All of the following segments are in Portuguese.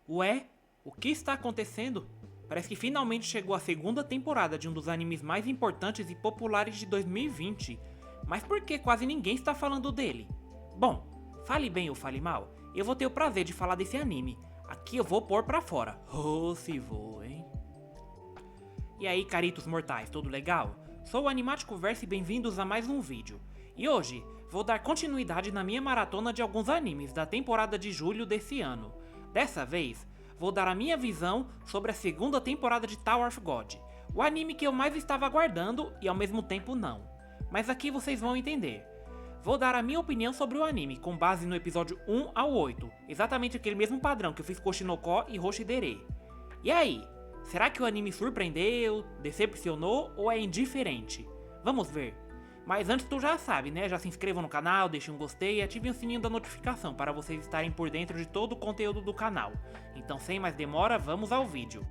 Ué, o que está acontecendo? Parece que finalmente chegou a segunda temporada de um dos animes mais importantes e populares de 2020. Mas por que quase ninguém está falando dele? Bom, fale bem ou fale mal, eu vou ter o prazer de falar desse anime. Aqui eu vou pôr pra fora. Oh, se vou, hein? E aí, caritos mortais, tudo legal? Sou o Animático Verso e bem-vindos a mais um vídeo. E hoje, vou dar continuidade na minha maratona de alguns animes da temporada de julho desse ano. Dessa vez, vou dar a minha visão sobre a segunda temporada de Tower of God, o anime que eu mais estava aguardando e ao mesmo tempo não. Mas aqui vocês vão entender. Vou dar a minha opinião sobre o anime, com base no episódio 1 ao 8, exatamente aquele mesmo padrão que eu fiz com Oshinoko e Hoshidere. E aí, será que o anime surpreendeu, decepcionou ou é indiferente? Vamos ver. Mas antes tu já sabe, né? Já se inscrevam no canal, deixem um gostei e ativem o sininho da notificação para vocês estarem por dentro de todo o conteúdo do canal. Então sem mais demora, vamos ao vídeo.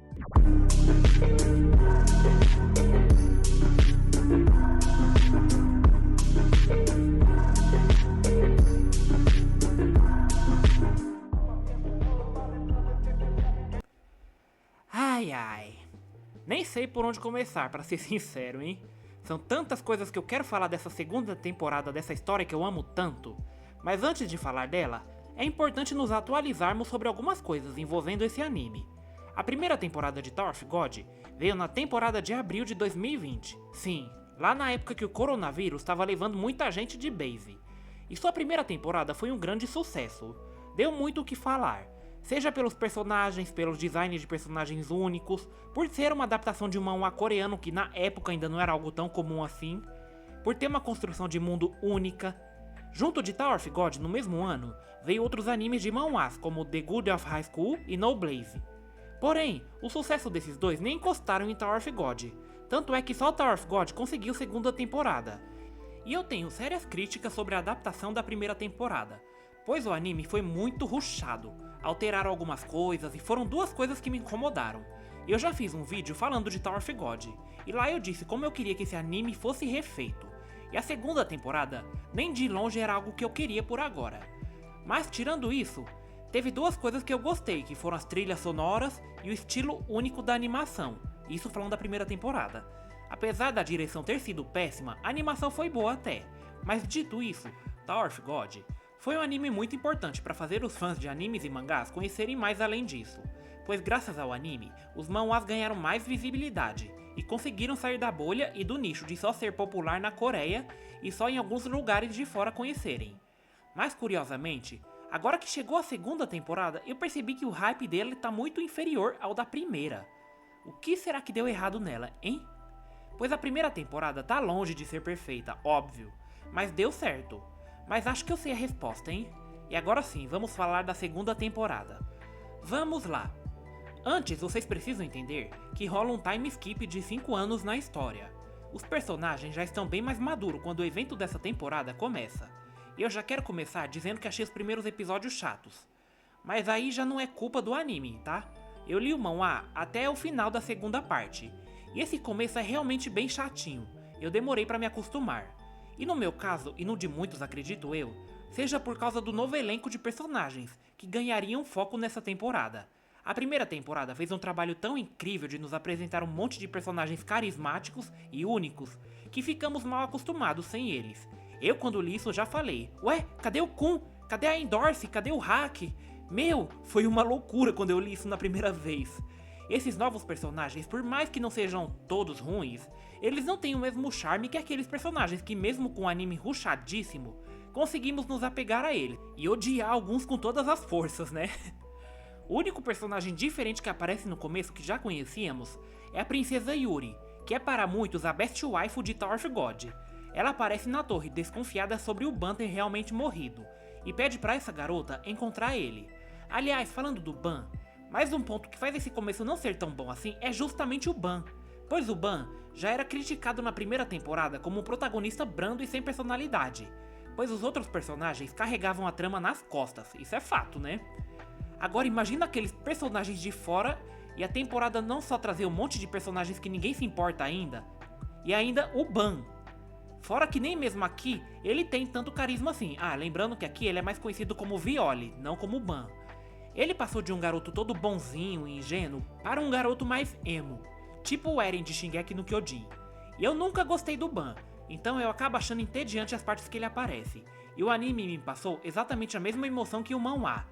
Ai ai, nem sei por onde começar, pra ser sincero, hein? São tantas coisas que eu quero falar dessa segunda temporada dessa história que eu amo tanto. Mas antes de falar dela, é importante nos atualizarmos sobre algumas coisas envolvendo esse anime. A primeira temporada de Tower of God veio na temporada de abril de 2020. Sim, lá na época que o coronavírus estava levando muita gente de base. E sua primeira temporada foi um grande sucesso. Deu muito o que falar. Seja pelos personagens, pelos designs de personagens únicos, por ser uma adaptação de um manhwa coreano que na época ainda não era algo tão comum assim, por ter uma construção de mundo única. Junto de Tower of God, no mesmo ano, veio outros animes de manhwas como The Good of High School e No Blaze. Porém, o sucesso desses dois nem encostaram em Tower of God, tanto é que só Tower of God conseguiu segunda temporada. E eu tenho sérias críticas sobre a adaptação da primeira temporada, pois o anime foi muito rushado, alteraram algumas coisas e foram duas coisas que me incomodaram. Eu já fiz um vídeo falando de Tower of God, e lá eu disse como eu queria que esse anime fosse refeito, e a segunda temporada nem de longe era algo que eu queria por agora. Mas tirando isso, teve duas coisas que eu gostei, que foram as trilhas sonoras e o estilo único da animação, isso falando da primeira temporada. Apesar da direção ter sido péssima, a animação foi boa até, mas dito isso, Tower of God foi um anime muito importante para fazer os fãs de animes e mangás conhecerem mais além disso, pois graças ao anime, os manhwas ganharam mais visibilidade e conseguiram sair da bolha e do nicho de só ser popular na Coreia e só em alguns lugares de fora conhecerem. Mas curiosamente, agora que chegou a segunda temporada, eu percebi que o hype dele está muito inferior ao da primeira. O que será que deu errado nela, hein? Pois a primeira temporada tá longe de ser perfeita, óbvio, mas deu certo. Mas acho que eu sei a resposta, hein? E agora sim, vamos falar da segunda temporada. Vamos lá! Antes, vocês precisam entender que rola um time skip de 5 anos na história. Os personagens já estão bem mais maduros quando o evento dessa temporada começa. E eu já quero começar dizendo que achei os primeiros episódios chatos. Mas aí já não é culpa do anime, tá? Eu li o manhwa até o final da segunda parte. E esse começo é realmente bem chatinho. Eu demorei pra me acostumar. E no meu caso, e no de muitos acredito eu, seja por causa do novo elenco de personagens, que ganhariam foco nessa temporada. A primeira temporada fez um trabalho tão incrível de nos apresentar um monte de personagens carismáticos e únicos, que ficamos mal acostumados sem eles. Eu quando li isso já falei, ué, cadê o Kun? Cadê a Endorse? Cadê o Hack? Meu, foi uma loucura quando eu li isso na primeira vez. Esses novos personagens, por mais que não sejam todos ruins, eles não têm o mesmo charme que aqueles personagens que mesmo com um anime rushadíssimo, conseguimos nos apegar a ele e odiar alguns com todas as forças, né? O único personagem diferente que aparece no começo que já conhecíamos é a princesa Yuri, que é para muitos a best waifu de Tower of God. Ela aparece na torre desconfiada sobre o Ban ter realmente morrido e pede para essa garota encontrar ele. Aliás, falando do Ban, mais um ponto que faz esse começo não ser tão bom assim é justamente o Ban, pois o Ban já era criticado na primeira temporada como um protagonista brando e sem personalidade, pois os outros personagens carregavam a trama nas costas, isso é fato, né? Agora imagina aqueles personagens de fora e a temporada não só trazer um monte de personagens que ninguém se importa ainda, e ainda o Ban. Fora que nem mesmo aqui ele tem tanto carisma assim, lembrando que aqui ele é mais conhecido como Violi, não como Ban. Ele passou de um garoto todo bonzinho e ingênuo para um garoto mais emo, tipo o Eren de Shingeki no Kyojin. E eu nunca gostei do Ban, então eu acabo achando entediante as partes que ele aparece. E o anime me passou exatamente a mesma emoção que o manhwa.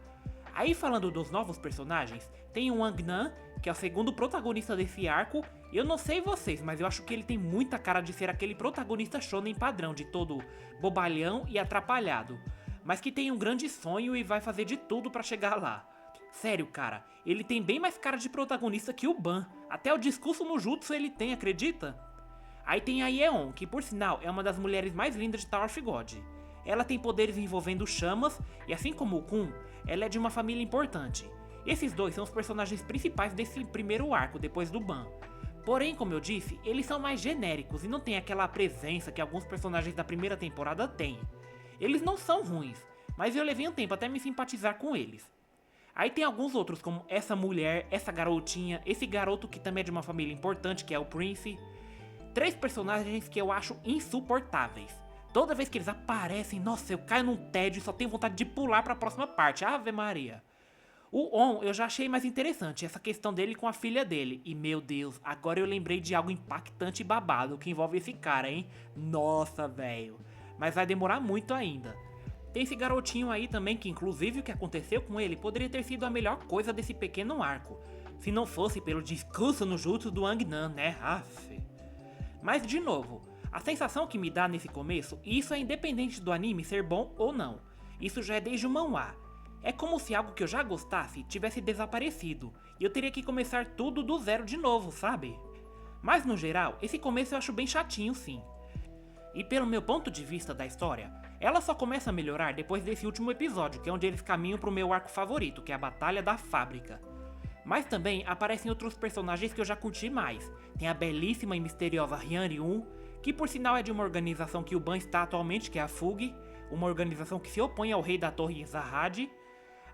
Aí falando dos novos personagens, tem o Wang Nan, que é o segundo protagonista desse arco. Eu não sei vocês, mas eu acho que ele tem muita cara de ser aquele protagonista shonen padrão, de todo bobalhão e atrapalhado, mas que tem um grande sonho e vai fazer de tudo pra chegar lá. Sério, cara, ele tem bem mais cara de protagonista que o Ban. Até o discurso no jutsu ele tem, acredita? Aí tem a Yeon, que por sinal é uma das mulheres mais lindas de Tower of God. Ela tem poderes envolvendo chamas, e assim como o Kun, ela é de uma família importante. Esses dois são os personagens principais desse primeiro arco, depois do Ban. Porém, como eu disse, eles são mais genéricos e não tem aquela presença que alguns personagens da primeira temporada têm. Eles não são ruins, mas eu levei um tempo até me simpatizar com eles. Aí tem alguns outros, como essa mulher, essa garotinha, esse garoto que também é de uma família importante, que é o Prince. 3 personagens que eu acho insuportáveis. Toda vez que eles aparecem, nossa, eu caio num tédio e só tenho vontade de pular pra próxima parte. Ave Maria. O On eu já achei mais interessante, essa questão dele com a filha dele. E meu Deus, agora eu lembrei de algo impactante e babado que envolve esse cara, hein? Nossa, velho. Mas vai demorar muito ainda. Tem esse garotinho aí também que inclusive o que aconteceu com ele poderia ter sido a melhor coisa desse pequeno arco. Se não fosse pelo discurso no jutsu do Wang Nan, né? Aff. Mas de novo, a sensação que me dá nesse começo, e isso é independente do anime ser bom ou não, isso já é desde o manhwa, é como se algo que eu já gostasse tivesse desaparecido, e eu teria que começar tudo do zero de novo, sabe? Mas no geral, esse começo eu acho bem chatinho sim. E pelo meu ponto de vista da história, ela só começa a melhorar depois desse último episódio, que é onde eles caminham pro meu arco favorito, que é a Batalha da Fábrica. Mas também aparecem outros personagens que eu já curti mais. Tem a belíssima e misteriosa Hyan Ryun, que por sinal é de uma organização que o Ban está atualmente, que é a FUG, uma organização que se opõe ao rei da torre Zahad.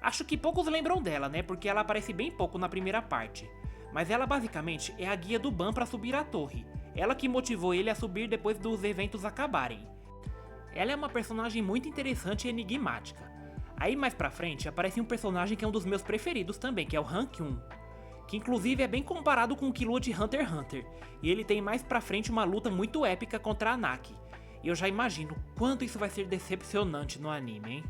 Acho que poucos lembram dela, né, porque ela aparece bem pouco na primeira parte. Mas ela basicamente é a guia do Ban para subir a torre. Ela que motivou ele a subir depois dos eventos acabarem. Ela é uma personagem muito interessante e enigmática. Aí mais pra frente aparece um personagem que é um dos meus preferidos também, que é o Han Kyun, que inclusive é bem comparado com o Killua de Hunter x Hunter, e ele tem mais pra frente uma luta muito épica contra a Naki, e eu já imagino quanto isso vai ser decepcionante no anime, hein?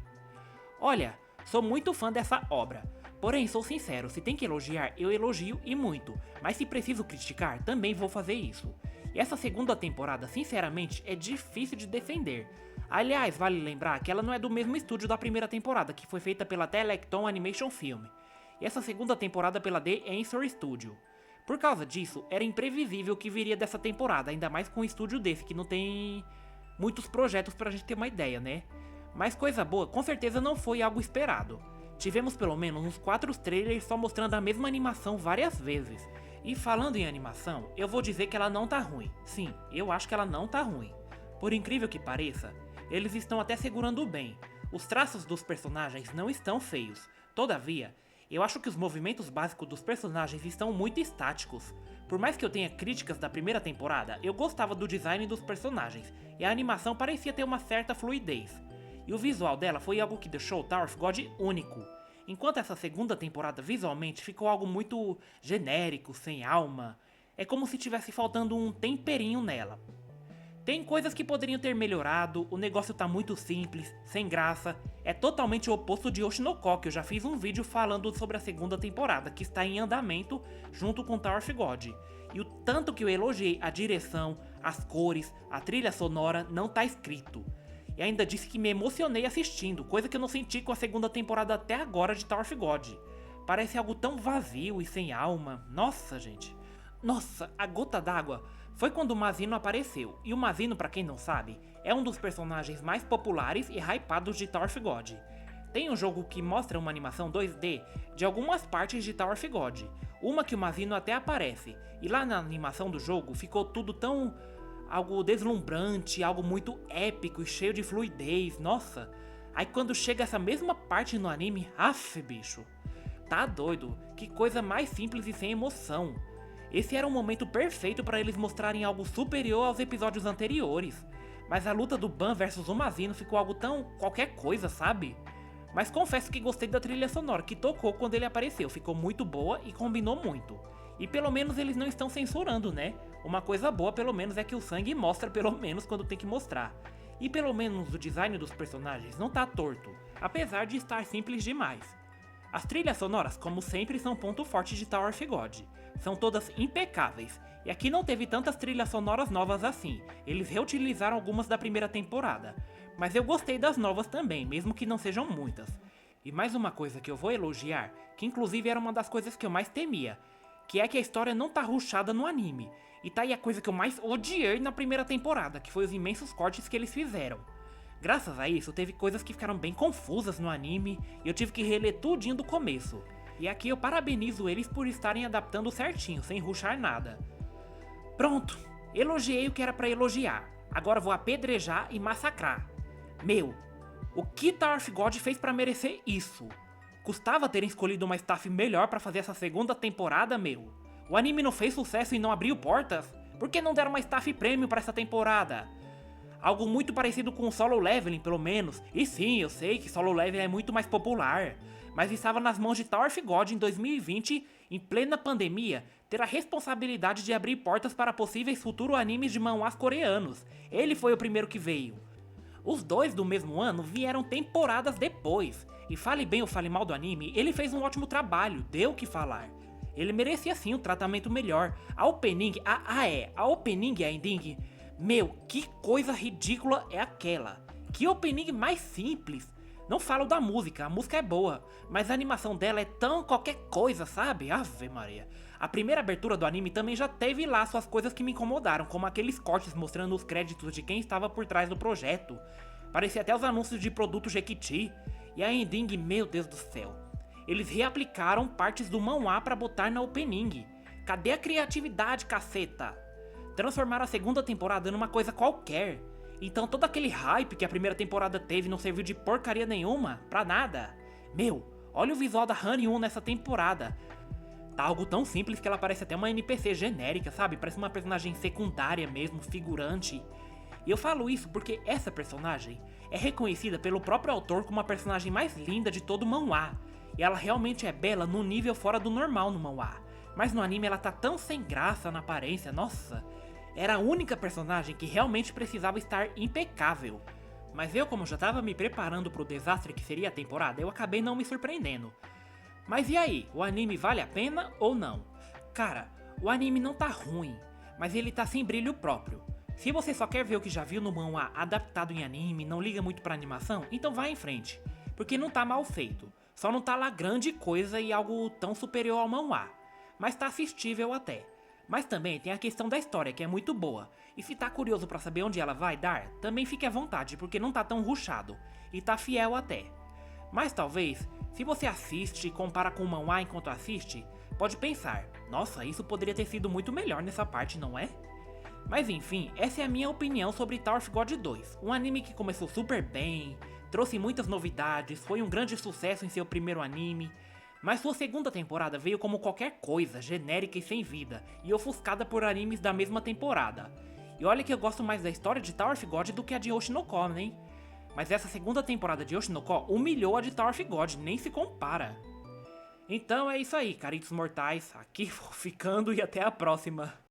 Olha, sou muito fã dessa obra, porém sou sincero, se tem que elogiar, eu elogio e muito, mas se preciso criticar, também vou fazer isso. E essa segunda temporada, sinceramente, é difícil de defender. Aliás, vale lembrar que ela não é do mesmo estúdio da primeira temporada, que foi feita pela Telecton Animation Film, e essa segunda temporada pela The Answer Studio. Por causa disso, era imprevisível o que viria dessa temporada, ainda mais com um estúdio desse, que não tem muitos projetos pra gente ter uma ideia, né? Mas coisa boa, com certeza não foi algo esperado. Tivemos pelo menos uns 4 trailers só mostrando a mesma animação várias vezes. E falando em animação, eu vou dizer que ela não tá ruim. Sim, eu acho que ela não tá ruim. Por incrível que pareça, eles estão até segurando bem. Os traços dos personagens não estão feios. Todavia, eu acho que os movimentos básicos dos personagens estão muito estáticos. Por mais que eu tenha críticas da primeira temporada, eu gostava do design dos personagens, e a animação parecia ter uma certa fluidez. E o visual dela foi algo que deixou Tower of God único. Enquanto essa segunda temporada visualmente ficou algo muito genérico, sem alma. É como se tivesse faltando um temperinho nela. Tem coisas que poderiam ter melhorado, o negócio tá muito simples, sem graça. É totalmente o oposto de Oshinoko, que eu já fiz um vídeo falando sobre a segunda temporada, que está em andamento junto com Tower of God. E o tanto que eu elogiei a direção, as cores, a trilha sonora, não tá escrito. E ainda disse que me emocionei assistindo, coisa que eu não senti com a segunda temporada até agora de Tower of God. Parece algo tão vazio e sem alma. Nossa, gente. Nossa, a gota d'água foi quando o Mazino apareceu. E o Mazino, pra quem não sabe, é um dos personagens mais populares e hypados de Tower of God. Tem um jogo que mostra uma animação 2D de algumas partes de Tower of God. Uma que o Mazino até aparece. E lá na animação do jogo ficou tudo tão... algo deslumbrante, algo muito épico e cheio de fluidez, nossa. Aí quando chega essa mesma parte no anime, af, bicho. Tá doido, que coisa mais simples e sem emoção. Esse era um momento perfeito para eles mostrarem algo superior aos episódios anteriores. Mas a luta do Ban versus o Mazino ficou algo tão qualquer coisa, sabe? Mas confesso que gostei da trilha sonora que tocou quando ele apareceu, ficou muito boa e combinou muito. E pelo menos eles não estão censurando, né? Uma coisa boa pelo menos é que o sangue mostra pelo menos quando tem que mostrar. E pelo menos o design dos personagens não tá torto, apesar de estar simples demais. As trilhas sonoras, como sempre, são ponto forte de Tower of God. São todas impecáveis, e aqui não teve tantas trilhas sonoras novas assim, eles reutilizaram algumas da primeira temporada. Mas eu gostei das novas também, mesmo que não sejam muitas. E mais uma coisa que eu vou elogiar, que inclusive era uma das coisas que eu mais temia, que é que a história não tá rushada no anime. E tá aí a coisa que eu mais odiei na primeira temporada, que foi os imensos cortes que eles fizeram. Graças a isso, teve coisas que ficaram bem confusas no anime, e eu tive que reler tudinho do começo. E aqui eu parabenizo eles por estarem adaptando certinho, sem rushar nada. Pronto, elogiei o que era pra elogiar, agora vou apedrejar e massacrar. Meu, o que Tower of God fez pra merecer isso? Custava terem escolhido uma staff melhor pra fazer essa segunda temporada, meu? O anime não fez sucesso e não abriu portas? Por que não deram uma staff premium pra essa temporada? Algo muito parecido com o Solo Leveling, pelo menos. E sim, eu sei que Solo Leveling é muito mais popular, mas estava nas mãos de Tower of God em 2020, em plena pandemia, ter a responsabilidade de abrir portas para possíveis futuros animes de manhwas coreanos. Ele foi o primeiro que veio. Os dois do mesmo ano vieram temporadas depois, e fale bem ou fale mal do anime, ele fez um ótimo trabalho, deu o que falar. Ele merecia sim um tratamento melhor. A opening, a opening e a ending, meu, que coisa ridícula é aquela. Que opening mais simples. Não falo da música, a música é boa, mas a animação dela é tão qualquer coisa, sabe? Ave Maria. A primeira abertura do anime também já teve lá suas coisas que me incomodaram, como aqueles cortes mostrando os créditos de quem estava por trás do projeto. Parecia até os anúncios de produto Jequiti. E a ending, meu Deus do céu. Eles reaplicaram partes do manhwa pra botar na opening. Cadê a criatividade, caceta? Transformaram a segunda temporada numa coisa qualquer. Então todo aquele hype que a primeira temporada teve não serviu de porcaria nenhuma, pra nada. Meu, olha o visual da Han-Yun nessa temporada. Tá algo tão simples que ela parece até uma NPC genérica, sabe? Parece uma personagem secundária mesmo, figurante. E eu falo isso porque essa personagem é reconhecida pelo próprio autor como a personagem mais linda de todo o manhwa. E ela realmente é bela num nível fora do normal no manhwa. Mas no anime ela tá tão sem graça na aparência, nossa. Era a única personagem que realmente precisava estar impecável. Mas eu, como já tava me preparando pro desastre que seria a temporada, eu acabei não me surpreendendo. Mas e aí, o anime vale a pena ou não? Cara, o anime não tá ruim, mas ele tá sem brilho próprio. Se você só quer ver o que já viu no manhwa adaptado em anime, não liga muito pra animação, então vai em frente. Porque não tá mal feito, só não tá lá grande coisa e algo tão superior ao manhwa. Mas tá assistível até. Mas também tem a questão da história, que é muito boa. E se tá curioso pra saber onde ela vai dar, também fique à vontade, porque não tá tão rushado. E tá fiel até. Mas talvez, se você assiste e compara com o manhwa enquanto assiste, pode pensar, nossa, isso poderia ter sido muito melhor nessa parte, não é? Mas enfim, essa é a minha opinião sobre Tower of God 2. Um anime que começou super bem, trouxe muitas novidades, foi um grande sucesso em seu primeiro anime. Mas sua segunda temporada veio como qualquer coisa, genérica e sem vida, e ofuscada por animes da mesma temporada. E olha que eu gosto mais da história de Tower of God do que a de Oshinoko, hein? Mas essa segunda temporada de Oshinoko humilhou a de Tower of God, nem se compara. Então é isso aí, caritos mortais, aqui vou ficando e até a próxima.